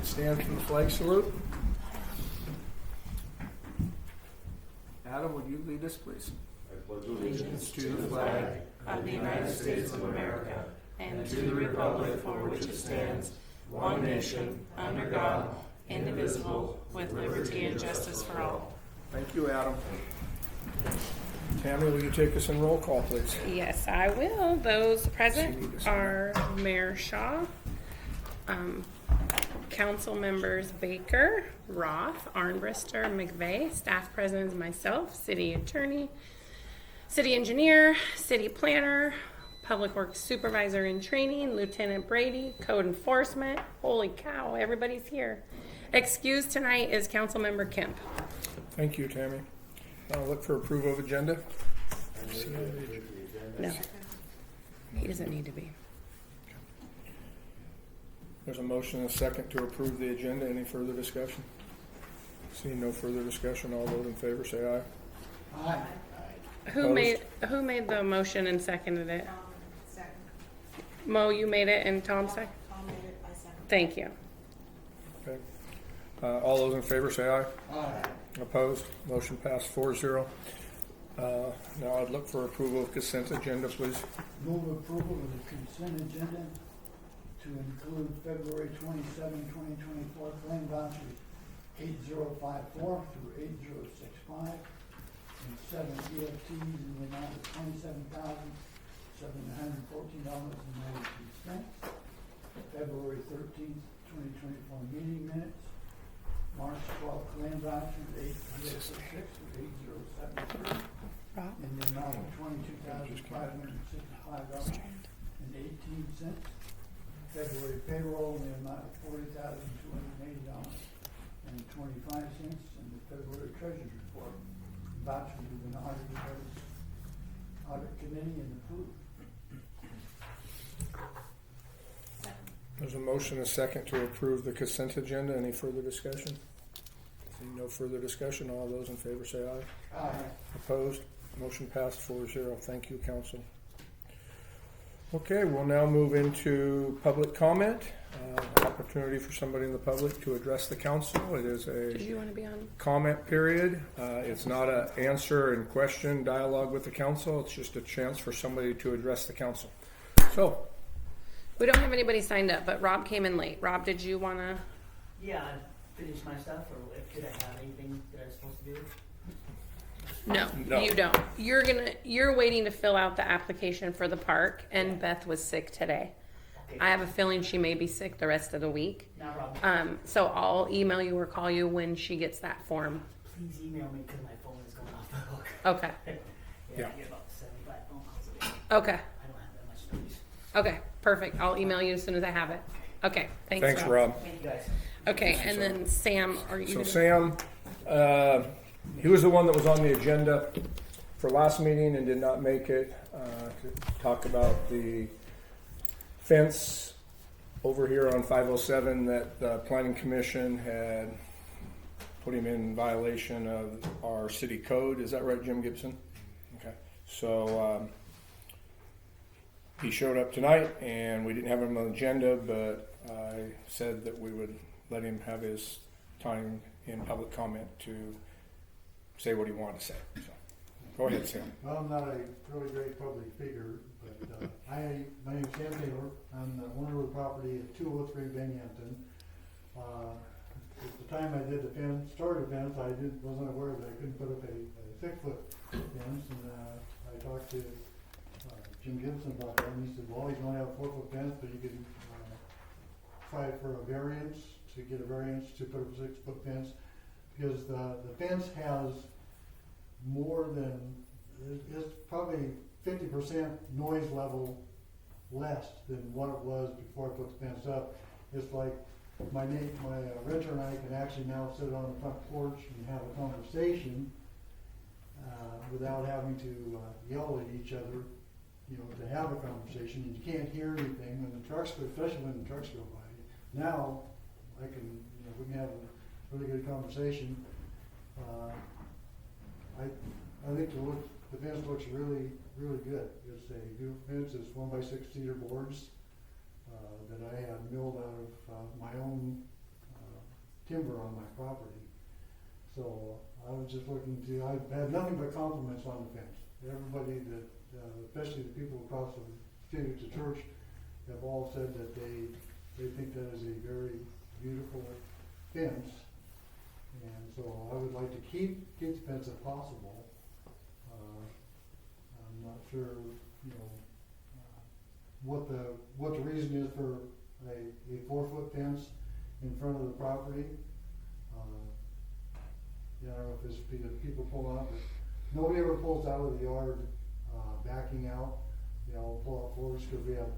Stand for the flag salute. Adam, would you lead us, please? I pledge allegiance to the flag of the United States of America and to the republic for which it stands, one nation, under God, indivisible, with liberty and justice for all. Thank you, Adam. Tammy, will you take us in roll call, please? Yes, I will. Those present are Mayor Shaw, Council members Baker, Roth, Arnbrister, McVeigh. Staff present is myself, City Attorney, City Engineer, City Planner, Public Works Supervisor in Training, Lieutenant Brady, Code Enforcement. Holy cow, everybody's here. Excused tonight is Councilmember Kemp. Thank you, Tammy. I'll look for approval of agenda. No, he doesn't need to be. There's a motion and a second to approve the agenda. Any further discussion? Seeing no further discussion, all those in favor say aye. Aye. Who made the motion and seconded it? Second. Mo, you made it and Tom seconded? Tom made it, I second. Thank you. Okay. All those in favor say aye. Aye. Opposed? Motion passed 4-0. Now I'd look for approval of consent agenda, please. Move approval of the consent agenda to include February 27, 2024 claim vouchers 8054 through 8065 and 7 EFTs in the amount of $27,714.92. February 13th, 2024 meeting minutes. March 12th claim vouchers 8066 through 8073 in the amount of $22,565.18. February payroll in the amount of $40,280.25, and the February treasurer's report. Vouchers have been audited by the audit committee and approved. There's a motion and a second to approve the consent agenda. Any further discussion? Seeing no further discussion, all those in favor say aye. Aye. Opposed? Motion passed 4-0. Thank you, Council. Okay, we'll now move into public comment. Opportunity for somebody in the public to address the council. It is Did a you want to be on? comment period. It's not an answer and question dialogue with the council. It's just a chance for somebody to address the council. So, We don't have anybody signed up, but Rob came in late. Rob, did you want to? Yeah, I finished my stuff, or could I have anything that I was supposed to do? No, No. you don't. You're waiting to fill out the application for the park, and Beth was sick today. Okay. I have a feeling she may be sick the rest of the week. No problem. So I'll email you or call you when she gets that form. Please email me because my phone is going off the hook. Okay. Yeah. I get about 75 phone calls a day. Okay. I don't have that much space. Okay. Perfect. I'll email you as soon as I have it. Okay. thanks, Rob. Thank you guys. Okay, and then Sam, are you? So gonna- Sam, he was the one that was on the agenda for last meeting and did not make it to talk about the fence over here on 507 that the Planning Commission had put him in violation of our city code. Is that right, Jim Gibson? Okay. So he showed up tonight and we didn't have him on the agenda, but I said that we would let him have his time in public comment to say what he wanted to say. So, go ahead, Sam. Well, I'm not a really great public figure, but my name is Sam Taylor. I'm the owner of the property at 203 Binghamton. At the time I did the fence, started the fence, wasn't aware that I couldn't put up a 6-foot fence, and I talked to Jim Gibson about that, and he said, well, he's going to have a 4-foot fence, but you can try for a variance, to get a variance to put up a 6-foot fence, because the fence has more than, it's probably 50% noise level less than what it was before I put the fence up. It's like my renter and I can actually now sit on the front porch and have a conversation without having to yell at each other, to have a conversation. And you can't hear anything when the trucks, especially when the trucks go by. Now we can have a really good conversation. I think the fence looks really, really good. It's a new fence. It's 1x6 cedar boards that I have milled out of my own timber on my property. So I was just looking to, I had nothing but compliments on the fence. Everybody that, especially the people across the street at the church, have all said that they think that is a very beautiful fence. And so I would like to keep the fence if possible. I'm not sure, you know, what the reason is for a 4-foot fence in front of the property. Yeah, I don't know if it's because people pull out, but nobody ever pulls out of the yard, backing out. You know, pull out forwards because we have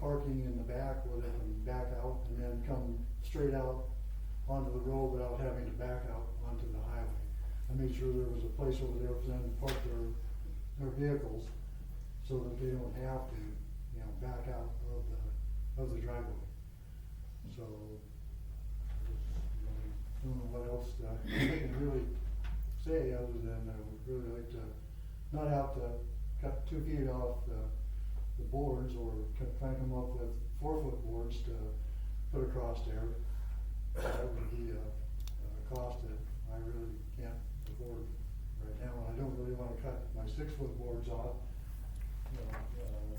parking in the back where they can back out and then come straight out onto the road without having to back out onto the highway. I made sure there was a place over there for them to park their vehicles so that they don't have to, you know, back out of the driveway. So, I don't know what else I can really say other than I would really like to not have to cut 2 feet off the boards or try and come up with 4-foot boards to put across there. That would be a cost that I really can't afford right now. And I don't really want to cut my 6-foot boards off. You know,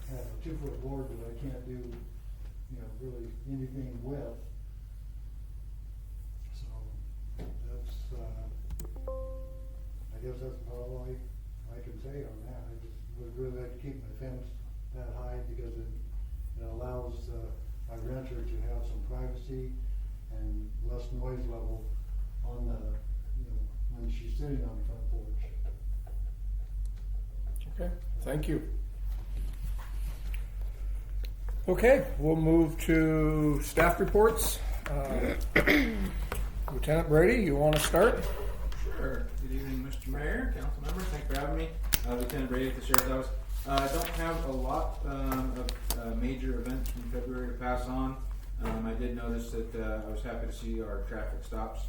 have a 2-foot board that I can't do, you know, really anything with. So that's, I guess that's all I can say on that. I just would really like to keep my fence that high because it allows my renter to have some privacy and less noise level on the, you know, when she's sitting on the front porch. Okay, thank you. Okay, we'll move to staff reports. Lieutenant Brady, you want to start? Sure. Good evening, Mr. Mayor, council members. Thanks for having me. Lieutenant Brady at the Sheriff's Office. I don't have a lot of major events from February to pass on. I did notice that I was happy to see our traffic stops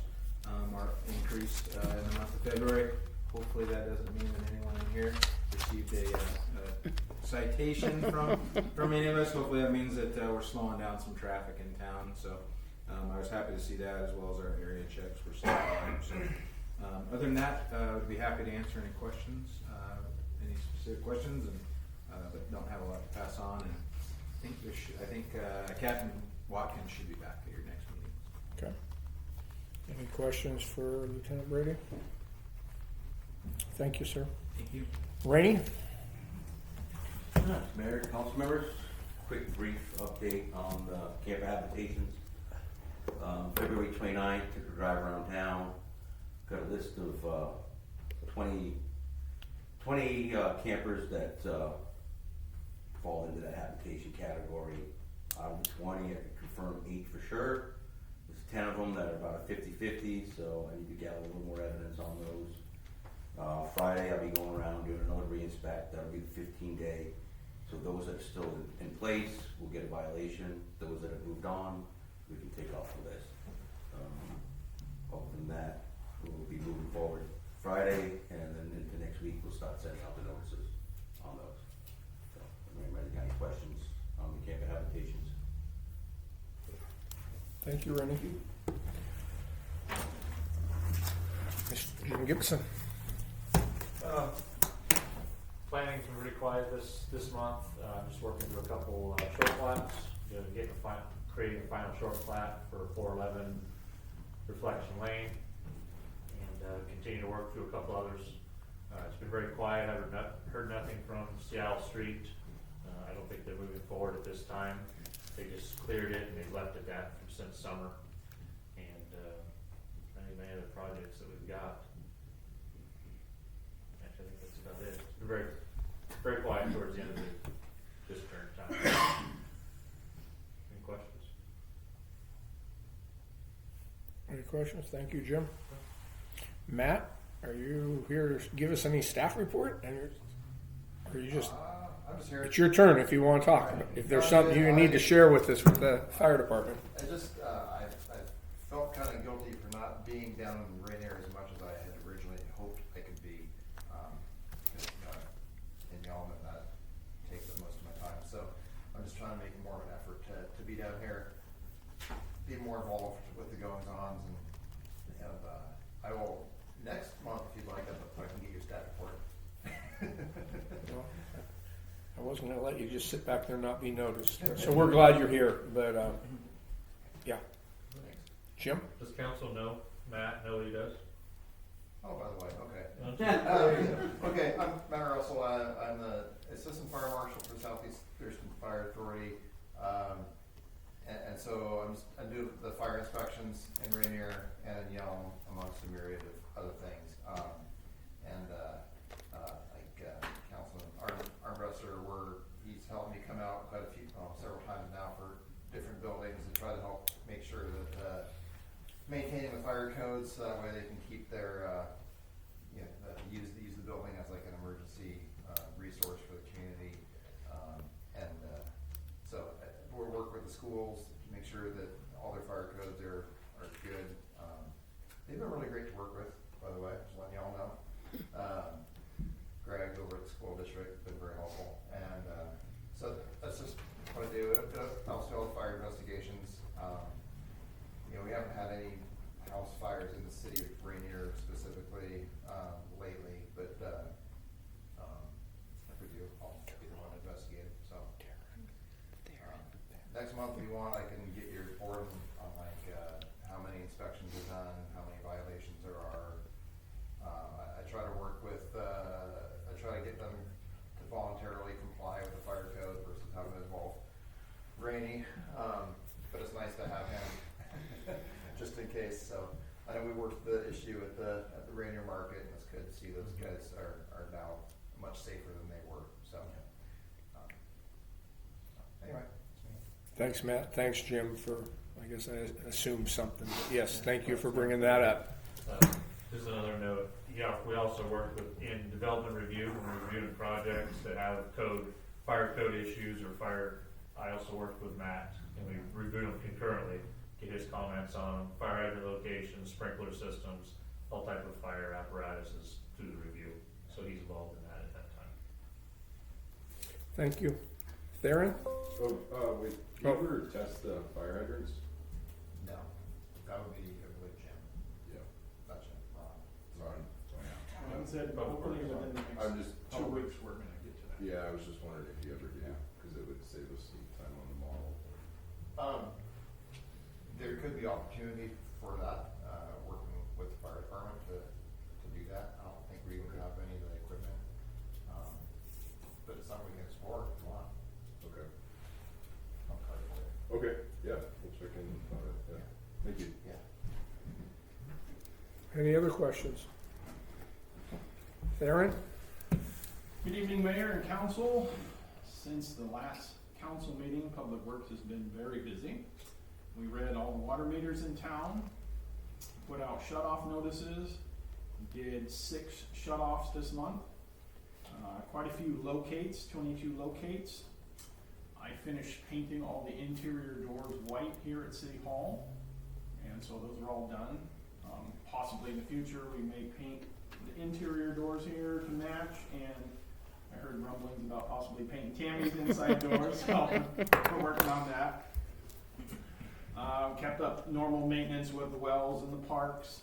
are increased in the month of February. Hopefully that doesn't mean that anyone in here received a citation from any of us. Hopefully that means that we're slowing down some traffic in town. So I was happy to see that, as well as our area checks were slowing down. So other than that, I would be happy to answer any questions, any specific questions, and but don't have a lot to pass on. And I think Captain Watkins should be back at your next meeting. Okay. Any questions for Lieutenant Brady? Thank you, sir. Thank you. Rainey? Mayor, council members, quick brief update on the camp habitations. February 29th, took a drive around town, got a list of 20 campers that fall into that habitation category. Out of the 20, I can confirm 8 for sure. There's 10 of them that are about a 50-50, so I need to gather a little more evidence on those. Friday, I'll be going around doing another re-inspect. That'll be the 15-day. So those that are still in place will get a violation. Those that have moved on, we can take off the list. Other than that, we'll be moving forward Friday, and then into next week, we'll start sending out the notices on those. So, anybody got any questions on the camp habitations? Thank you, Rainey. Mr. Jim Gibson. Planning's been pretty quiet this month. Just working through a couple short plats, creating a final short plat for 411 Reflection Lane, and continue to work through a couple others. It's been very quiet. I've heard nothing from Seattle Street. I don't think they're moving forward at this time. They just cleared it and they left it that since summer. And many other projects that we've got. Actually, I think that's about it. It's been very, very quiet towards the end of this current time. Any questions? Any questions? Thank you, Jim. Matt, are you here to give us any staff report? Or you just, I'm just here. it's your turn if you want to talk. If there's something you need to share with us with the fire department. I felt kind of guilty for not being down in Rainier as much as I had originally hoped I could be. Because, in the element that takes up most of my time. So I'm just trying to make more of an effort to be down here, be more involved with the goings-ons, and I will, next month, if you'd like, I can get your staff report. Well, I wasn't gonna let you just sit back there and not be noticed, so we're glad you're here, but, yeah. Jim? Does council know, Matt know what he does? Oh, by the way, okay. Okay, I'm Matt Russell. I'm the Assistant Fire Marshal for Southeast Thurston Fire Authority. And so I do the fire inspections in Rainier and in Yelm, amongst a myriad of other things. Councilman Armbruster, he's helped me come out several times now for different buildings and try to help make sure that maintaining the fire codes so that way they can keep their use the building as like an emergency resource for the community. So we'll work with the schools to make sure that all their fire codes are good. They've been really great to work with, by the way, just letting y'all know. Greg over at the school district been very helpful, and so that's just what I do. Also, fire investigations. We haven't had any house fires in the city of Rainier specifically lately, but if we do, I'll get the one investigated. So next month, if you want, I can get your report on like how many inspections are done, how many violations there are. I try to work with. I try to get them to voluntarily comply with the fire code versus having to involve Rainey. But it's nice to have him just in case. So I know we worked the issue at the Rainier market, and it's good to see those guys are now much safer than they were. So anyway. Thanks, Matt. Thanks, Jim, for, I guess I assumed something. But yes, thank you for bringing that up. Just another note, we also work in development review, when we're reviewing projects that have fire code issues or fire. I also work with Matt, and we review them concurrently, get his comments on fire hydrant locations, sprinkler systems, all type of fire apparatuses through the review. So he's involved in that at that time. Thank you. Theron? Wait, do you ever test the fire hydrants? No, that would be Jim. Yeah. Not Jim. Ron. I said, hopefully within the next I'm just 2 weeks, we're gonna get to that. Yeah, I was just wondering if you ever do, because it would save us some time on the model. There could be opportunity for that, working with the fire department to do that. I don't think we would have any of the equipment, but it's something we can explore if you want. Okay. I'll try for it. Okay, yeah, we'll check in on it, yeah. Thank you. Yeah. Any other questions? Theron? Good evening, Mayor and Council. Since the last council meeting, Public Works has been very busy. We read all the water meters in town, put out shut-off notices, did 6 shut-offs this month. Quite a few locates, 22 locates. I finished painting all the interior doors white here at City Hall, and so those are all done. Possibly in the future, we may paint the interior doors here to match, and I heard rumblings about possibly painting Tammy's inside doors, so we're working on that. Kept up normal maintenance with the wells and the parks.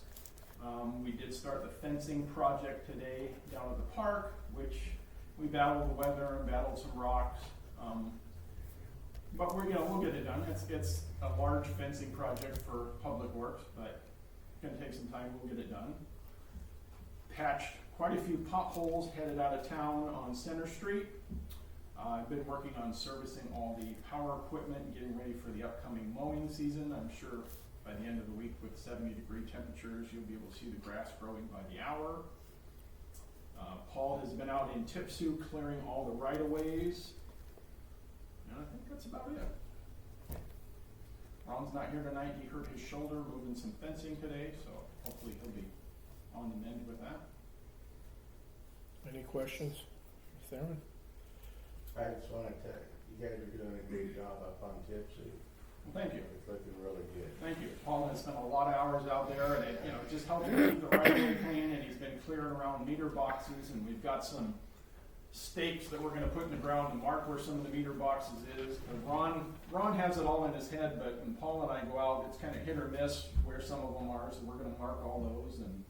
We did start the fencing project today down at the park, which we battled the weather and battled some rocks. But we'll get it done. It's a large fencing project for Public Works, but it's gonna take some time. We'll get it done. Patched quite a few potholes headed out of town on Center Street. I've been working on servicing all the power equipment, getting ready for the upcoming mowing season. I'm sure by the end of the week with 70-degree temperatures, you'll be able to see the grass growing by the hour. Paul has been out in Tipsoo clearing all the right-of-ways. And I think that's about it. Ron's not here tonight. He hurt his shoulder moving some fencing today, so hopefully he'll be on the mend with that. Any questions? Theron? I just want to tell you, you guys are doing a great job up on Tipsy. Well, thank you. It's looking really good. Thank you. Paul has spent a lot of hours out there, and it just helps keep the right of way clean, and he's been clearing around meter boxes, and we've got some stakes that we're gonna put in the ground to mark where some of the meter boxes is. And Ron has it all in his head, but when Paul and I go out, it's kinda hit or miss where some of them are, so we're gonna mark all those. And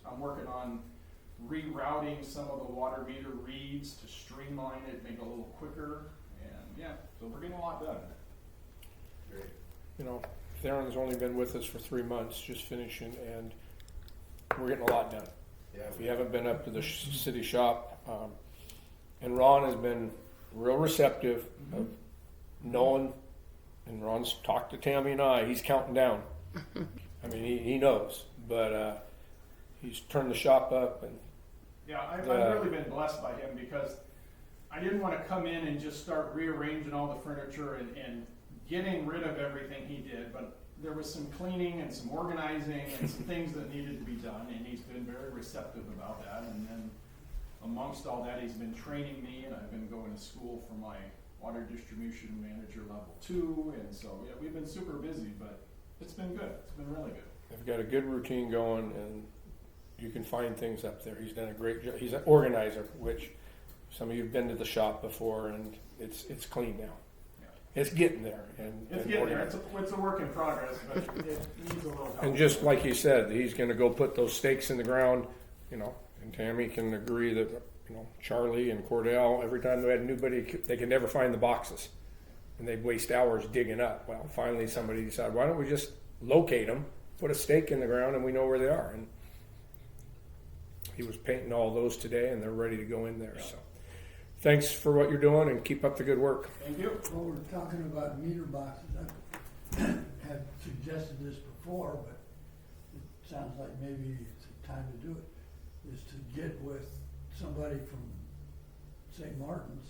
I'm working on rerouting some of the water meter reads to streamline it, make it a little quicker, and yeah, so we're getting a lot done. Great. You know, Theron's only been with us for 3 months, just finishing, and we're getting a lot done. Yeah, If you haven't been up to the city shop, and Ron has been real receptive of knowing, and Ron's talked to Tammy and I, he's counting down. I mean, he knows, but he's turned the shop up, and Yeah, I've really been blessed by him because I didn't want to come in and just start rearranging all the furniture and getting rid of everything he did, but there was some cleaning and some organizing and some things that needed to be done, and he's been very receptive about that. And then amongst all that, he's been training me, and I've been going to school for my water distribution manager level 2, and so yeah, we've been super busy, but it's been good. It's been really good. they've got a good routine going, and you can find things up there. He's done a great job. He's an organizer, which some of you have been to the shop before, and it's clean now. It's getting there, and It's and getting there. organized. It's a work in progress, but it needs a little help. And just like he said, he's going to go put those stakes in the ground, you know. And Tammy can agree that, you know, Charlie and Cordell, every time they had anybody, they could never find the boxes, and they'd waste hours digging up. Well, finally somebody decided, why don't we just locate them, put a stake in the ground, and we know where they are. And he was painting all those today, and they're ready to go in there. So, thanks for what you're doing, and keep up the good work. Thank you. Well, we're talking about meter boxes. I have suggested this before, but it sounds like maybe it's the time to do it, is to get with somebody from St. Martin's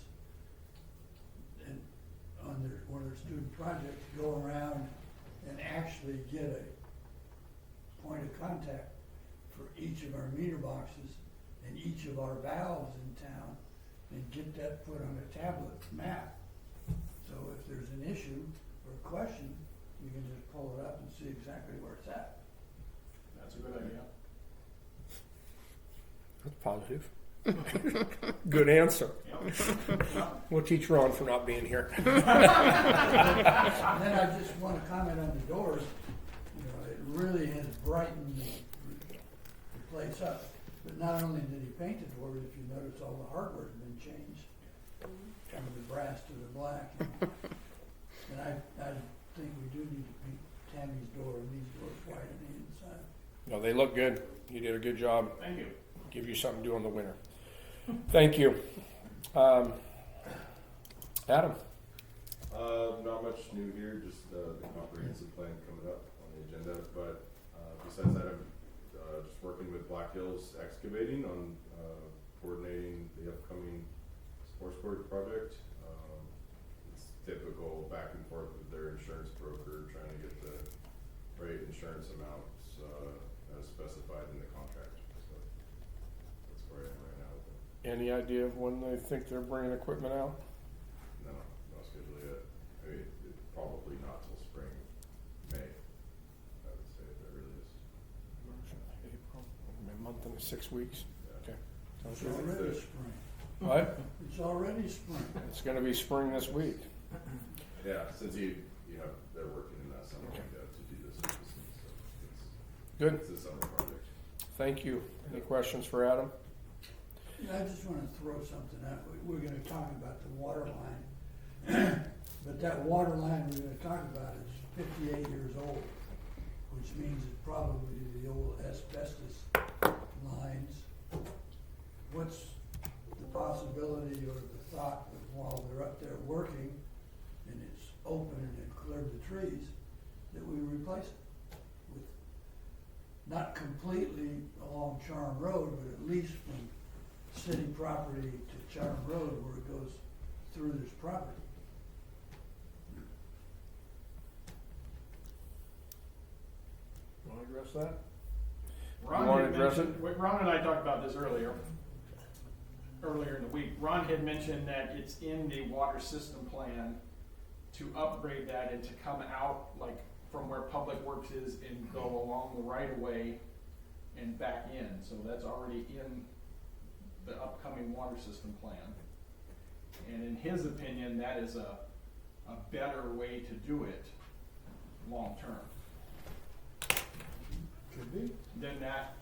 and on one of their student projects, go around and actually get a point of contact for each of our meter boxes and each of our valves in town, and get that put on a tablet map. So if there's an issue or a question, you can just pull it up and see exactly where it's at. That's a good idea. That's positive. Good answer. Yep. We'll teach Ron for not being here. And then I just want to comment on the doors. You know, it really has brightened the place up. But not only did he paint the doors, if you notice, all the hardware's been changed from the brass to the black. And I think we do need to paint Tammy's door and these doors white on the inside. No, they look good. You did a good job. Thank you. Give you something to do in the winter. Thank you. Adam. Not much new here, just the comprehensive plan coming up on the agenda, but besides that, I'm just working with Black Hills Excavating on coordinating the upcoming sports court project. It's typical back and forth with their insurance broker, trying to get the right insurance amounts as specified in the contract. So that's where I am right now. Any idea of when they think they're bringing equipment out? No schedule yet. I mean, probably not till spring, May, I would say, at the earliest. April, a month and 6 weeks. Okay. Sounds It's good. already spring. What? It's already spring. It's going to be spring this week. Yeah, since you know, they're working in that summer window to do this, so Good. it's a summer project. Thank you. Any questions for Adam? Yeah, I just want to throw something out. We're going to talk about the water line. But that water line we're going to talk about is 58 years old, which means it's probably the old asbestos lines. What's the possibility or the thought that while they're up there working and it's open and they've cleared the trees, that we replace it with, not completely along Charm Road, but at least from city property to Charm Road where it goes through this property. Want to address that? Ron You wanna had address mentioned- Ron and I talked about this earlier in the week. Ron had mentioned that it's in the water system plan to upgrade that and to come out like from where Public Works is and go along the right of way and back in. So that's already in the upcoming water system plan. And in his opinion, that is a better way to do it long-term. Could be. Then that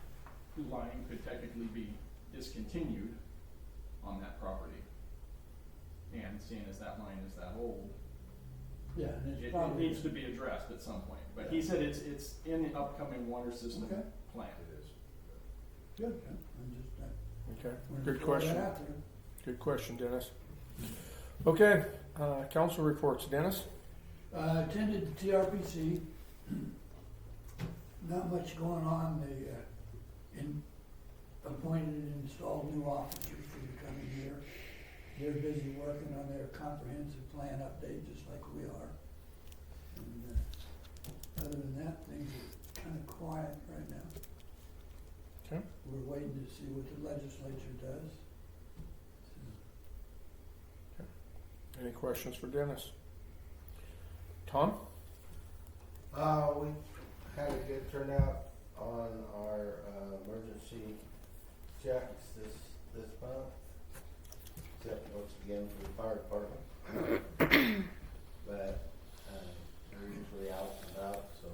line could technically be discontinued on that property. And seeing as that line is that old, Yeah, and it's it probably. needs to be addressed at some point. But he said it's in the upcoming water system Okay. plan. It is. Good, yeah, I'm just, Okay, wanted to good throw question. that out there. Good question, Dennis. Okay, council reports, Dennis? Attended the TRPC. Not much going on. They, appointed and installed new officers for the coming year. They're busy working on their comprehensive plan update, just like we are. And, other than that, things are kind of quiet right now. Okay. We're waiting to see what the legislature does. Any questions for Dennis? Tom? We had a good turnout on our emergency checks this month, except once again for the fire department. But they're usually out and about, so.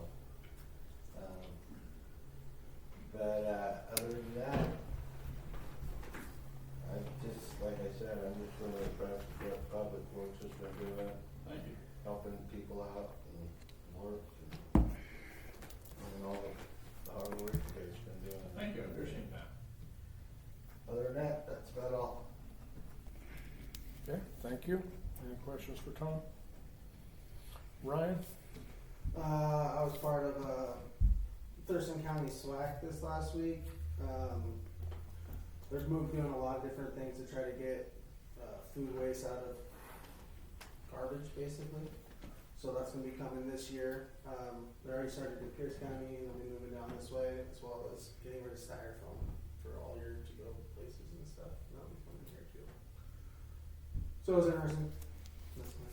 Other than that, like I said, I'm just really impressed with what Public Works has been doing, Thank you. helping people out and work and all the hard work you guys been doing. Thank you, I appreciate that. Other than that, that's about all. Okay, thank you. Any questions for Tom? Ryan? I was part of Thurston County SWAC this last week. They're doing a lot of different things to try to get food waste out of garbage, basically. So that's going to be coming this year. They already started in Pierce County, and they'll be moving down this way, as well as getting rid of styrofoam for all your to-go places and stuff. That'll be coming here too. So it was interesting. That's my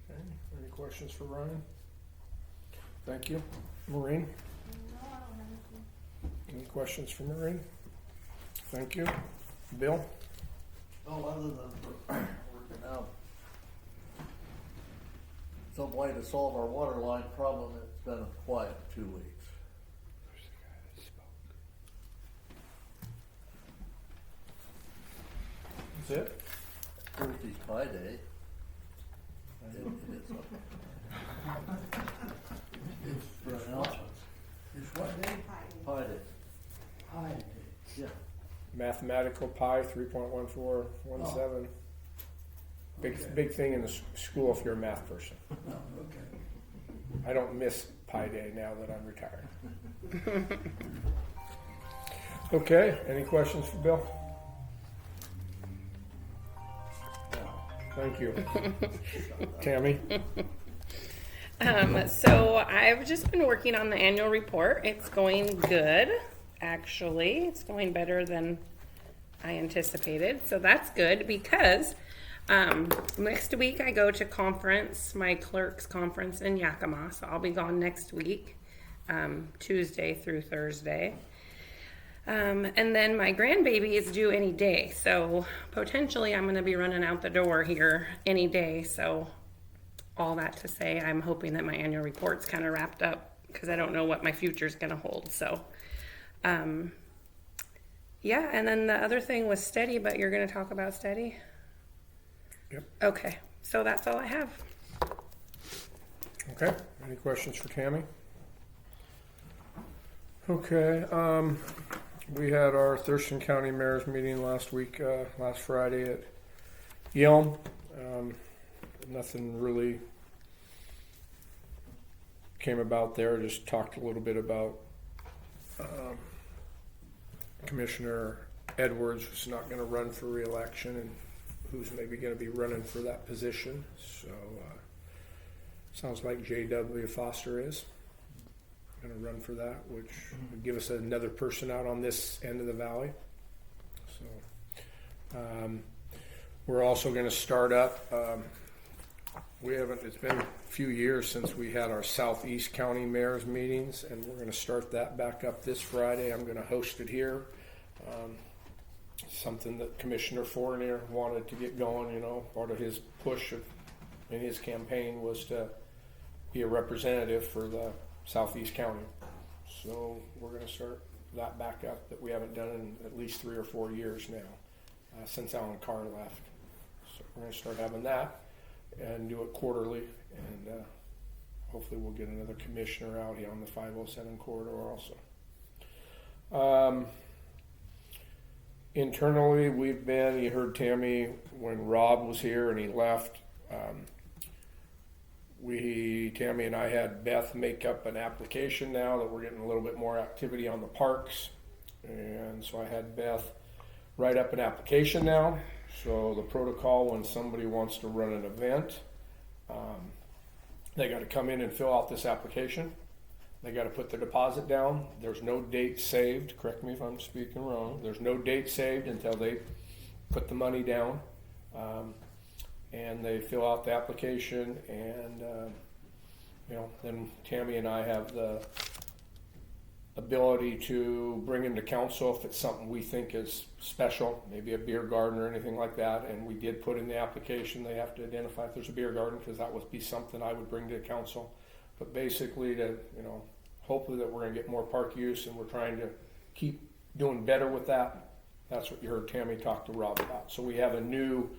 Okay, any questions for Ryan? Thank you. Maureen? No, I don't have anything. Any questions for Maureen? Thank you. Bill? Oh, other than working out some way to solve our water line problem, it's been a quiet 2 weeks. That's it? Thursday's Pie Day. It is for announcements. It's what day? Pie Day. Pie day. Yeah. Mathematical pi 3.1417. Okay. Big thing in the school if you're a math person. Oh, okay. I don't miss Pi Day now that I'm retired. Okay, any questions for Bill? Thank you. Tammy? So I've just been working on the annual report. It's going good, actually. It's going better than I anticipated. So that's good because next week I go to conference, my clerk's conference in Yakima. So I'll be gone next week, Tuesday through Thursday. And then my grandbaby is due any day. So potentially I'm going to be running out the door here any day. So all that to say, I'm hoping that my annual report's kind of wrapped up because I don't know what my future's going to hold. So, yeah. And then the other thing was steady, but you're going to talk about steady? Yep. Okay. So that's all I have. Okay, any questions for Tammy? Okay, we had our Thurston County Mayor's meeting last week, last Friday at Yelm. Nothing really came about there, just talked a little bit about Commissioner Edwards who's not going to run for re-election and who's maybe going to be running for that position. So sounds like J.W. Foster is going to run for that, which would give us another person out on this end of the valley. So we're also going to start up. It's been a few years since we had our Southeast County Mayor's meetings, and we're going to start that back up this Friday. I'm going to host it here. Something that Commissioner Rainier wanted to get going. You know, part of his push in his campaign was to be a representative for the Southeast County. So we're going to start that back up that we haven't done in at least 3 or 4 years now, since Alan Carr left. So we're going to start having that and do it quarterly, and hopefully we'll get another commissioner out here on the 507 corridor also. Internally, you heard Tammy when Rob was here and he left. Tammy and I had Beth make up an application now that we're getting a little bit more activity on the parks. And so I had Beth write up an application now. So the protocol when somebody wants to run an event, they got to come in and fill out this application. They got to put their deposit down. There's no date saved. Correct me if I'm speaking wrong. There's no date saved until they put the money down. And they fill out the application, and then Tammy and I have the ability to bring them to council if it's something we think is special, maybe a beer garden or anything like that. And we did put in the application they have to identify if there's a beer garden, because that would be something I would bring to council. But basically, hopefully that we're going to get more park use, and we're trying to keep doing better with that. That's what you heard Tammy talk to Rob about. So we have a new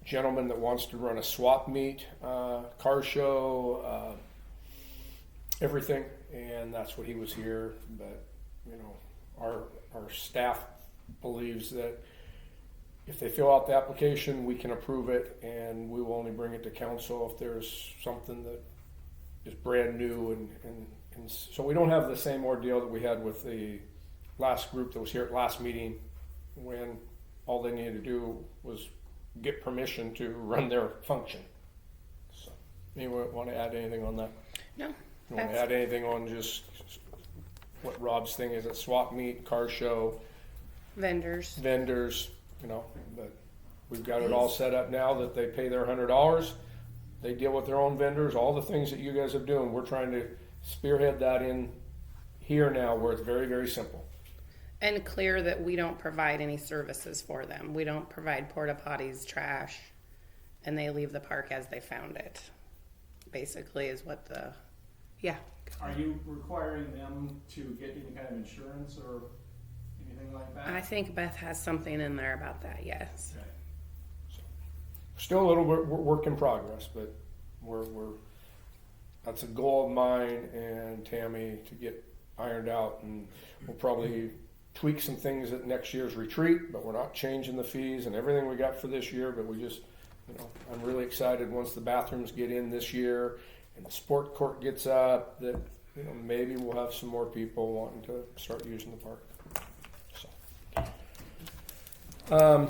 gentleman that wants to run a swap meet, car show, everything, and that's what he was here. But our staff believes that if they fill out the application, we can approve it, and we will only bring it to council if there's something that is brand new, and so we don't have the same ordeal that we had with the last group that was here at last meeting, when all they needed to do was get permission to run their function. So, anyone want to add anything on that? No. You want to add anything on just what Rob's thing is? At swap meet, car show, Vendors. But we've got it all set up now that they pay their $100. They deal with their own vendors, all the things that you guys are doing. We're trying to spearhead that in here now, where it's very, very simple. And clear that we don't provide any services for them. We don't provide porta potties, trash, and they leave the park as they found it. Basically is what Are you requiring them to get any kind of insurance or anything like that? I think Beth has something in there about that, yes. Okay. Still a little bit work in progress, but we're that's a goal of mine and Tammy to get ironed out, and we'll probably tweak some things at next year's retreat, but we're not changing the fees and everything we got for this year. But we just, I'm really excited once the bathrooms get in this year and the sport court gets up, that maybe we'll have some more people wanting to start using the park. So I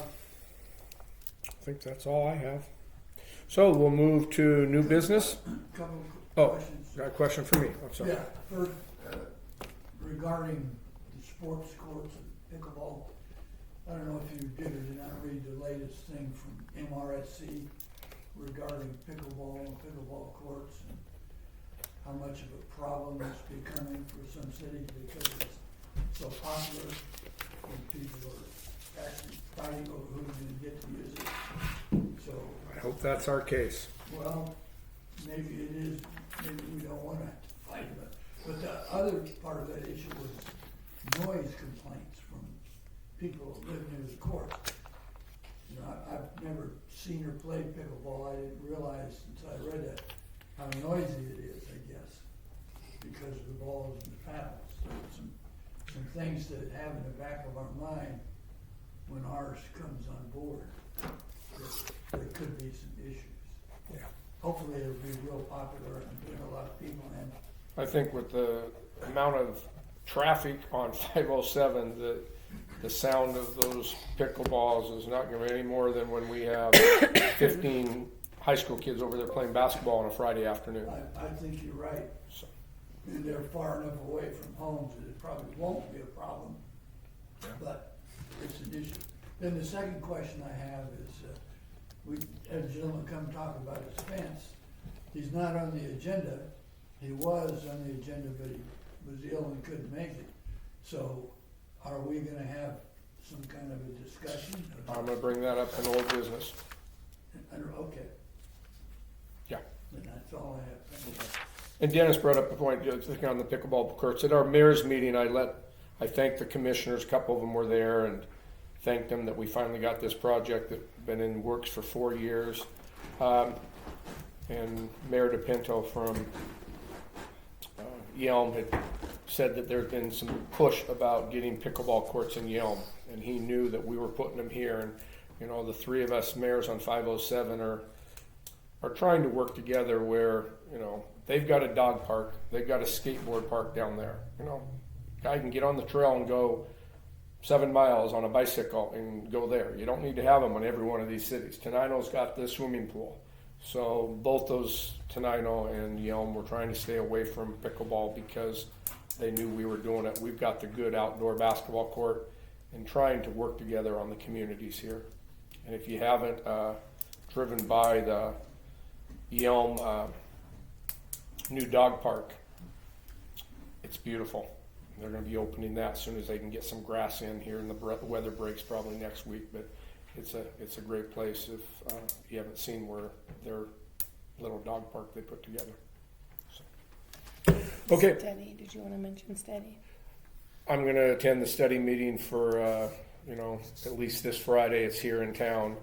think that's all I have. So we'll move to new business. Couple Oh, questions. got a question for me. I'm sorry. Yeah, first, regarding the sports courts and pickleball, I don't know if you did or did not read the latest thing from MRSC regarding pickleball and pickleball courts, and how much of a problem it's becoming for some cities because it's so popular, and people are actually fighting over who's going to get to use it. So I hope that's our case. well, maybe it is, maybe we don't want to fight about it. But the other part of that issue was noise complaints from people who live near the court. I've never seen her play pickleball. I didn't realize until I read that how noisy it is, I guess, because of the balls and the paddles. So some things to have in the back of our mind when ours comes on board. There could be some issues. Yeah. Hopefully it'll be real popular and bring a lot of people in. I think with the amount of traffic on 507, the sound of those pickleballs is not going to be any more than when we have 15 high school kids over there playing basketball on a Friday afternoon. I think you're right. So, And they're far enough away from homes that it probably won't be a problem, but it's an issue. Then the second question I have is, we had a gentleman come talk about his fence. He's not on the agenda. He was on the agenda, but he was ill and couldn't make it. So Are we gonna have some kind of a discussion? I'm gonna bring that up in old business. Okay. Yeah. Then that's all I have. Thank you. And Dennis brought up a point, just on the pickleball courts. At our mayor's meeting, I thanked the commissioners, a couple of them were there, and thanked them that we finally got this project that's been in works for 4 years. And Mayor DePinto from Yelm had said that there's been some push about getting pickleball courts in Yelm, and he knew that we were putting them here. And you know, the three of us mayors on 507 are trying to work together where, you know, they've got a dog park, they've got a skateboard park down there. You know, guy can get on the trail and go 7 miles on a bicycle and go there. You don't need to have them in every one of these cities. Tenino's got the swimming pool. So both those, Tenino and Yelm, were trying to stay away from pickleball because they knew we were doing it. We've got the good outdoor basketball court, and trying to work together on the communities here. And if you haven't driven by the Yelm new dog park, it's beautiful. They're going to be opening that as soon as they can get some grass in here, and the weather breaks probably next week. But it's a great place if you haven't seen where their little dog park they put together. So. Okay. Steady. Did you want to mention Steady? I'm going to attend the study meeting for you know, at least this Friday. It's here in town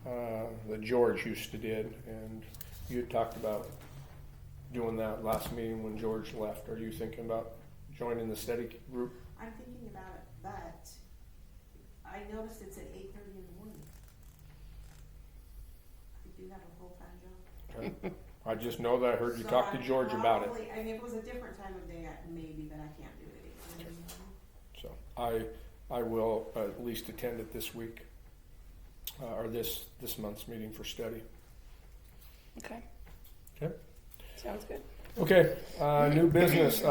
that George used to did, and you had talked about doing that last meeting when George left. Are you thinking about joining the study group? I'm thinking about it, but I noticed it's at 8:30 in the morning. I do have a full-time job. Okay. I just know that I heard you So talk to George about it. I mean, if it was a different time of day, maybe, but I can't do it at 8:30 in the morning. So I will at least attend it this week, or this month's meeting for study. Okay. Okay. Sounds good. Okay. New business.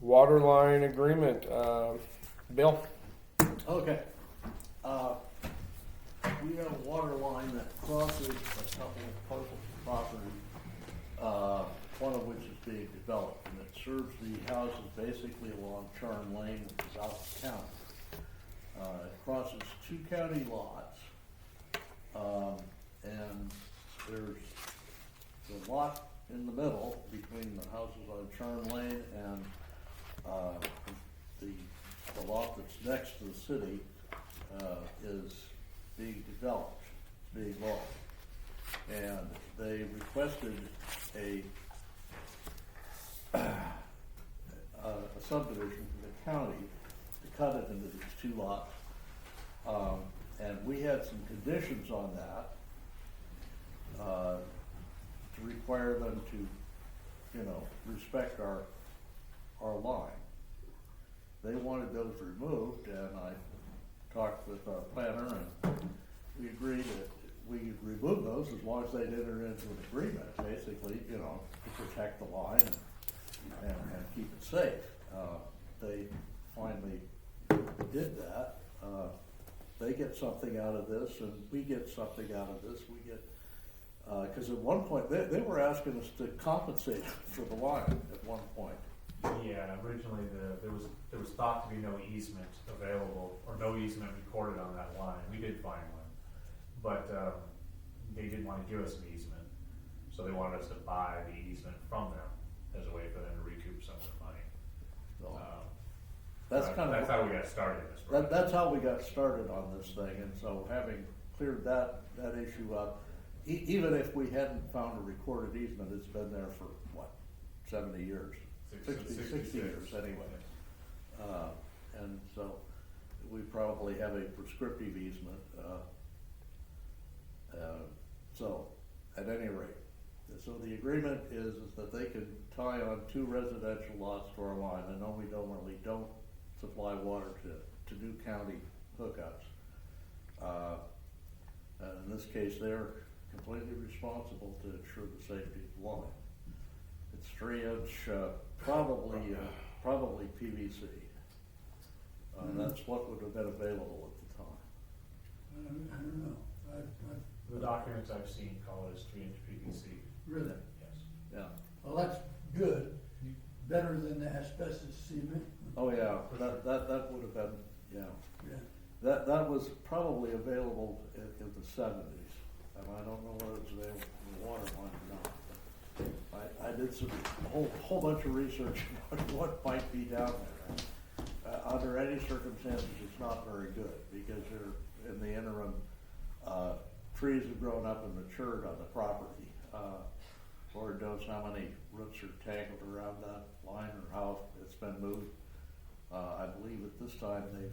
Water line agreement. Bill. Okay. We have a water line that crosses a couple of parcels of property, one of which is being developed, and it serves the houses basically along Charm Lane, which is out of town. It crosses 2 county lots, and there's the lot in the middle between the houses on Charm Lane and the lot that's next to the city is being developed, it's being logged. And they requested a subdivision from the county to cut it into these 2 lots. And we had some conditions on that to require them to, you know, respect our line. They wanted those removed, and I talked with our planner, and we agreed that we could remove those as long as they'd enter into an agreement, basically, you know, to protect the line and keep it safe. They finally did that. They get something out of this, and we get something out of this. We get, because at one point, they were asking us to compensate for the line at one point. Yeah, originally there was thought to be no easement available, or no easement recorded on that line. We did find one, but they didn't want to give us an easement, so they wanted us to buy the easement from them as a way for them to recoup some of their money. So, That's how we got started in this project. That's how we got started on this thing, and so having cleared that issue up, even if we hadn't found a recorded easement, it's been there for what, 70 years, 60 years anyway. And so we probably have a prescriptive easement. So at any rate, so the agreement is that they can tie on 2 residential lots to our line. I know we normally don't supply water to new county hookups. In this case, they're completely responsible to ensure the safety of the line. It's 3-inch, probably PVC. That's what would have been available at the time. I don't know. The documents I've seen call it as 3-inch PVC. Really? Yes. Yeah. Well, that's good. Better than the asbestos cement. Oh, yeah, that would have been, yeah. Yeah. That was probably available in the seventies, and I don't know whether it's available in the water line or not. I did a whole bunch of research on what might be down there. Under any circumstances, it's not very good, because in the interim, trees have grown up and matured on the property. Lord knows how many roots are tangled around that line or how it's been moved. I believe at this time they've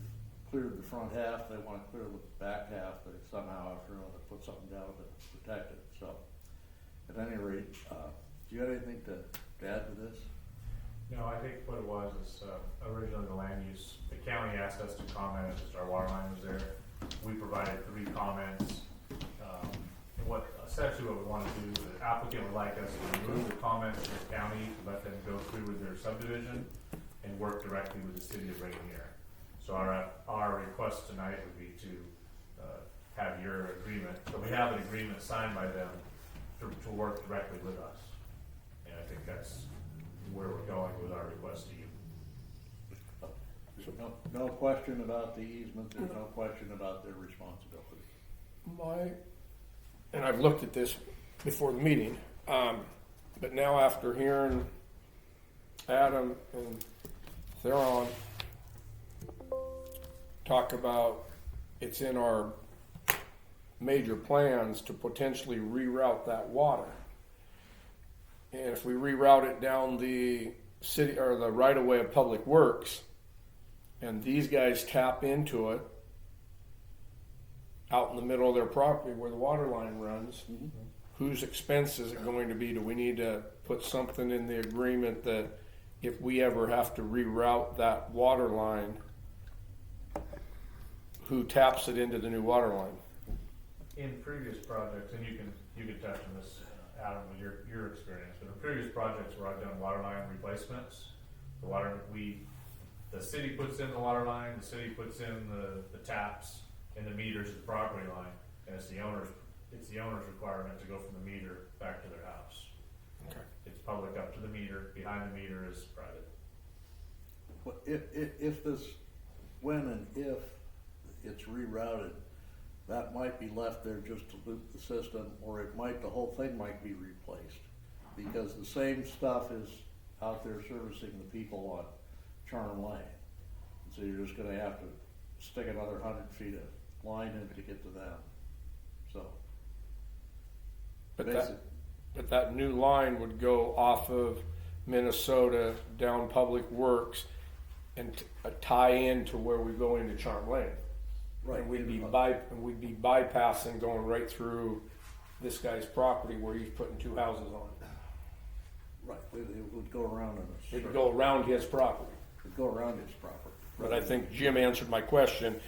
cleared the front half, they want to clear the back half, they somehow have to put something down to protect it. So, at any rate, do you have anything to add to this? No, I think what it was is originally the land use, the county asked us to comment as our water line was there. We provided 3 comments. And what essentially what we want to do, the applicant would like us to remove the comments from the county, to let them go through with their subdivision and work directly with the city of Rainier. So our request tonight would be to have your agreement. So we have an agreement signed by them to work directly with us. And I think that's where we're going with our request to you. So no question about the easement, there's no question about their responsibility. And I've looked at this before the meeting, but now after hearing Adam and Theron talk about it's in our major plans to potentially reroute that water. And if we reroute it down the city or the right of way of Public Works, and these guys tap into it out in the middle of their property where the water line runs, whose expense is it going to be? Do we need to put something in the agreement that if we ever have to reroute that water line, who taps it into the new water line? In previous projects, and you can touch on this, Adam, with your experience, but in previous projects where I've done water line replacements, the city puts in the water line, the city puts in the taps and the meters at the property line, and it's the owner's requirement to go from the meter back to their house. Okay. It's public up to the meter, behind the meter is private. Well, if this, when and if it's rerouted, that might be left there just to loop the system, or the whole thing might be replaced. Because the same stuff is out there servicing the people on Charm Lane. So you're just gonna have to stick another 100 feet of line in to get to them. So. But that new line would go off of Minnesota down Public Works and tie into where we go into Charm Lane. Right. And we'd be bypassing going right through this guy's property where he's putting 2 houses on. Right, it would go around in a It would go around his property. It would go around his property. But I think Jim answered my question.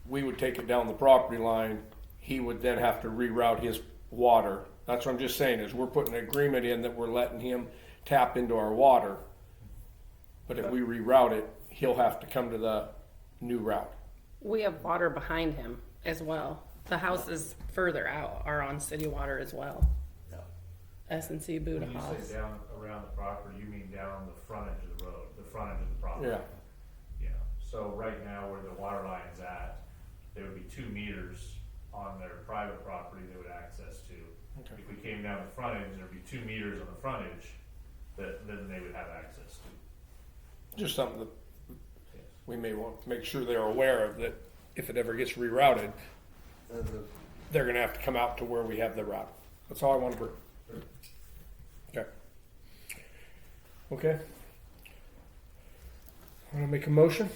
We would take it down the property line. He would then have to reroute his water. That's what I'm just saying is we're putting an agreement in that we're letting him tap into our water. But if we reroute it, he'll have to come to the new route. We have water behind him as well. The houses further out are on city water as well. Yeah. S&C Buddha When you House. say down around the property, you mean down the frontage of the road, the frontage of the property? Yeah. Yeah, so right now where the water line's at, there would be 2 meters on their private property they would access to. Okay. If we came down the frontage, there'd be 2 meters on the frontage that then they would have access to. Just something that we may want to make sure they're aware of, that if it ever gets rerouted, they're going to have to come out to where we have the route. That's all I want to bring. Okay. Okay. Want to make a motion?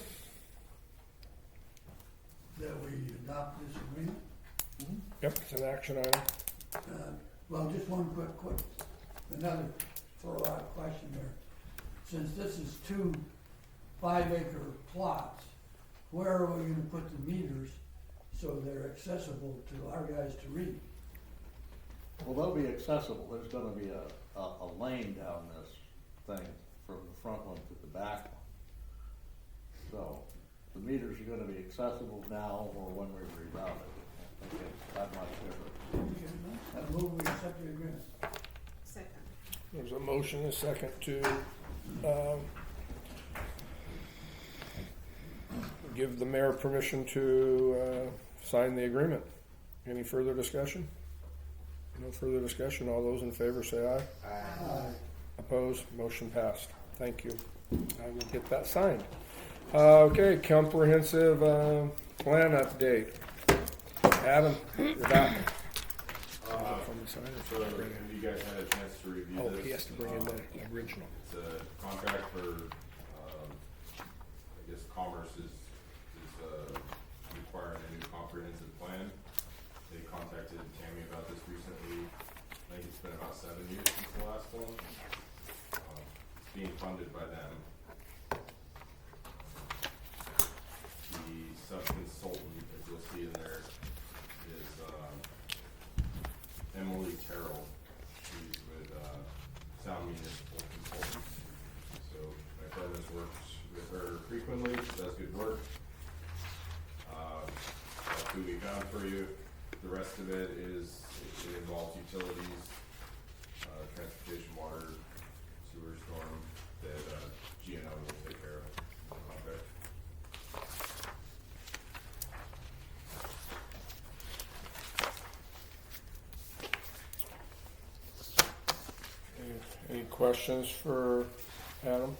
That we adopt this agreement. Yep, it's an action item. Well, just one quick, another throw-out question there. Since this is 2 5-acre plots, where are we gonna put the meters so they're accessible to our guys to read? Well, they'll be accessible. There's gonna be a lane down this thing from the front one to the back one. So the meters are gonna be accessible now or when we reroute it. I think it's that much different. I move we accept the agreement. Second. There's a motion, a second to give the mayor permission to sign the agreement. Any further discussion? No further discussion. All those in favor say aye. Aye. Opposed? Motion passed. Thank you. I will get that signed. Okay, comprehensive plan update. Adam, you're back. So have you guys had a chance to review Oh, this? he has to bring in the original. It's a contract for, I guess Commerce is requiring a new comprehensive plan. They contacted Tammy about this recently. I think it's been about 7 years since the last one. It's being funded by them. The sub-consultant, as you'll see in there, is Emily Terrell. She's with Sound Municipal Consultants. So my firm has worked with her frequently. She does good work. That's who we found for you. The rest of it involves utilities, transportation, water, sewer, storm that GNO will take care of. Okay. Any questions for Adam?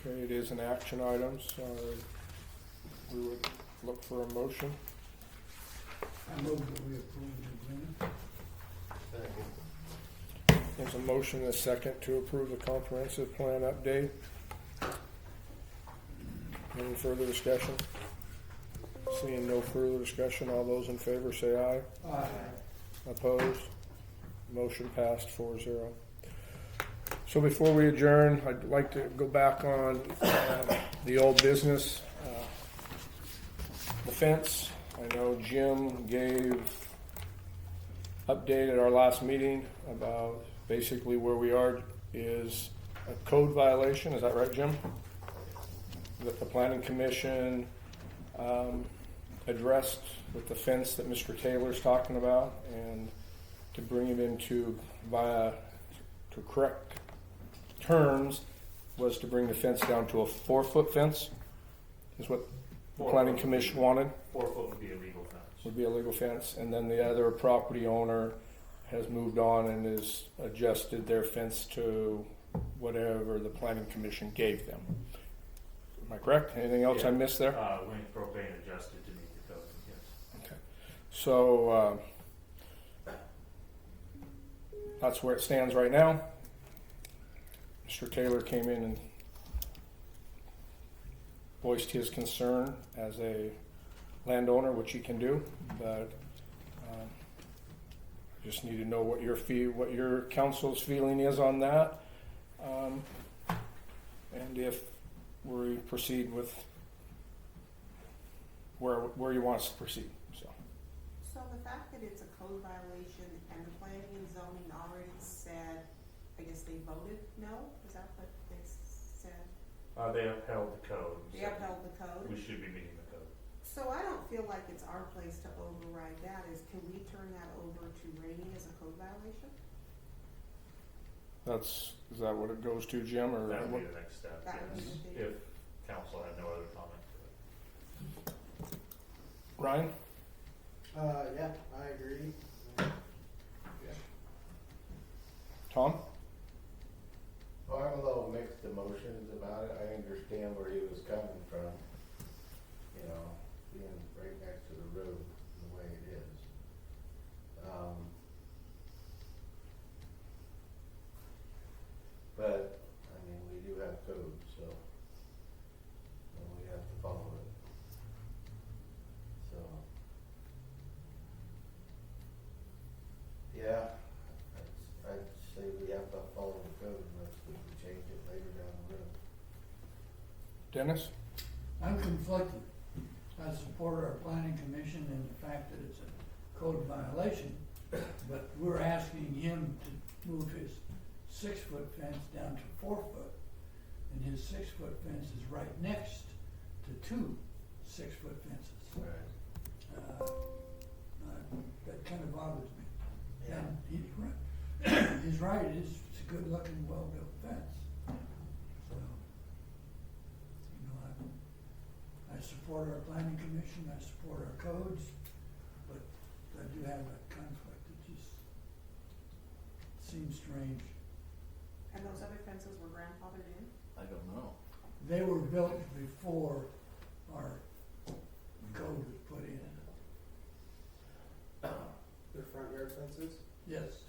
Okay, it is an action item, so we would look for a motion. I move that we approve the agreement. There's a motion and a second to approve the comprehensive plan update. Any further discussion? Seeing no further discussion, all those in favor say aye. Aye. Opposed? Motion passed 4-0. So before we adjourn, I'd like to go back on the old business, the fence. I know Jim gave update at our last meeting about basically where we are is a code violation. Is that right, Jim? That the planning commission addressed with the fence that Mr. Taylor's talking about, and to bring it into to correct terms was to bring the fence down to a 4-foot fence, is what the planning commission wanted. 4 foot would be a legal fence. Would be a legal fence, and then the other property owner has moved on and has adjusted their fence to whatever the planning commission gave them. Am I correct? Anything else I missed there? When propane adjusted to meet the code, yes. Okay. So that's where it stands right now. Mr. Taylor came in and voiced his concern as a landowner, which he can do, but just need to know what your council's feeling is on that, and if we proceed with where you want us to proceed. So the fact that it's a code violation and the planning and zoning already said, I guess they voted no? Is that what they said? They upheld the code. They upheld the code? We should be meeting the code. So I don't feel like it's our place to override that. Can we turn that over to Rainier as a code violation? Is that what it goes to, Jim, or That would be the next step, That would yes, be the- if council had no other comment to it. Ryan? Yeah, I agree. Tom? Well, I'm a little mixed emotions about it. I understand where he was coming from, being right next to the road the way it is. But, we do have code, so, and we have to follow it. So, yeah, I'd say we have to follow the code unless we can change it later down the road. Dennis? I'm conflicted. I support our planning commission and the fact that it's a code violation, but we're asking him to move his 6-foot fence down to 4 foot. And his 6-foot fence is right next to 2 6-foot fences. Right. That kind of bothers me. And he's right, it is good-looking, well-built fence. So, you know, I support our planning commission, I support our codes, but I do have a conflict. It just seems strange. And those other fences were grandfathered in? I don't know. They were built before our code was put in. Their front yard fences? Yes.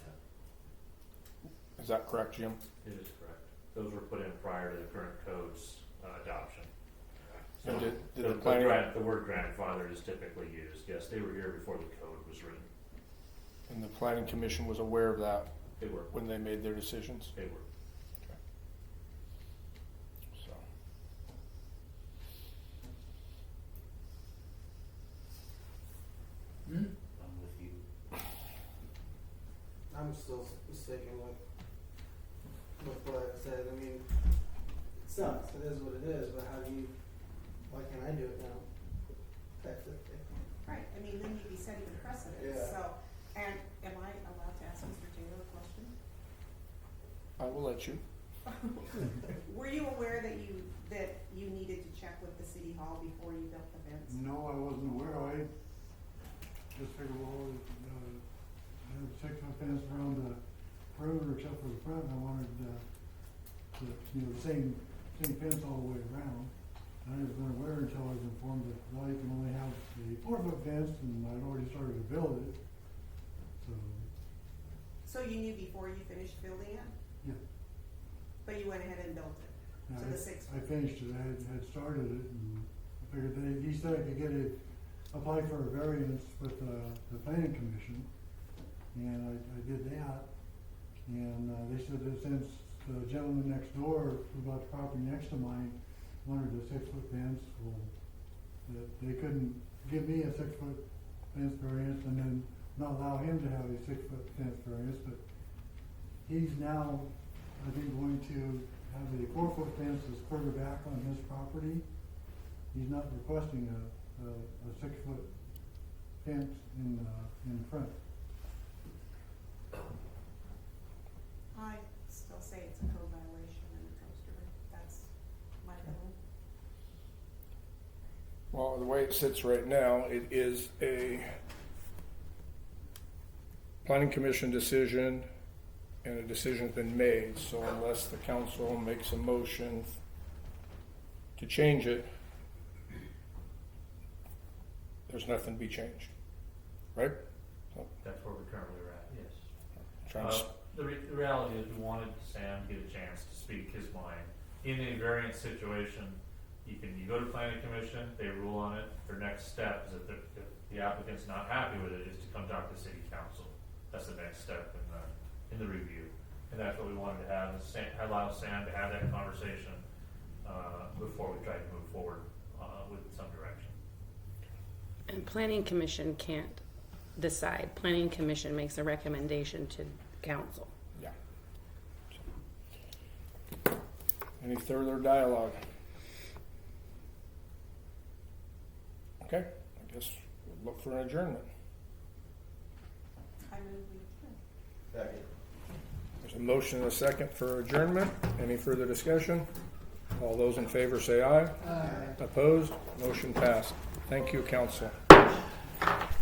Is that correct, Jim? It is correct. Those were put in prior to the current code's adoption. So And did the, the planning, the word grandfathered is typically used. Yes, they were here before the code was written. and the planning commission was aware of that They were. when they made their decisions? They were. So, Hmm? I'm with you. I'm still sticking with what I said. I mean, it sucks. It is what it is. But how do you? Why can't I do it now? Type of thing. Right, I mean, then you'd be setting a precedent, Yeah. so, and am I allowed to ask Mr. Taylor a question? I will let you. Were you aware that you needed to check with the city hall before you built the fence? No, I wasn't aware. I just figured, well, I have 6 foot fence around the perimeter except for the front, and I wanted, the same fence all the way around. I wasn't aware until I was informed that, well, you can only have a 4 foot fence, and I'd already started to build it, so, So you knew before you finished building it, yeah. but you went ahead and built it? Yeah, To the 6 I finished it, I had started it, and I figured he said I could apply for a variance with the planning commission, and I did that. And they said that since the gentleman next door who bought the property next to mine wanted a 6 foot fence, well, that they couldn't give me a 6 foot fence variance and then not allow him to have a 6 foot fence variance, but he's now, I think, going to have a 4 foot fence that's further back on his property. He's not requesting a 6 foot fence in front. I still say it's a code violation and it goes to, that's my opinion. Well, the way it sits right now, it is a planning commission decision, and a decision's been made, so unless the council makes a motion to change it, there's nothing to be changed, right? So, That's where we currently are at, yes. trying to, The reality is we wanted Sam to get a chance to speak his mind. In a variant situation, you go to planning commission, they rule on it. Their next step is that if the applicant's not happy with it, is to come talk to city council. That's the next step in the review. And that's what we wanted to have, is allow Sam to have that conversation before we try to move forward with some direction. And planning commission can't decide. Planning commission makes a recommendation to council. yeah. Any further dialogue? Okay, I guess we'll look for an adjournment. I move we adjourn. Second. There's a motion and a second for adjournment. Any further discussion? All those in favor say aye. Aye. Opposed? Motion passed. Thank you, council.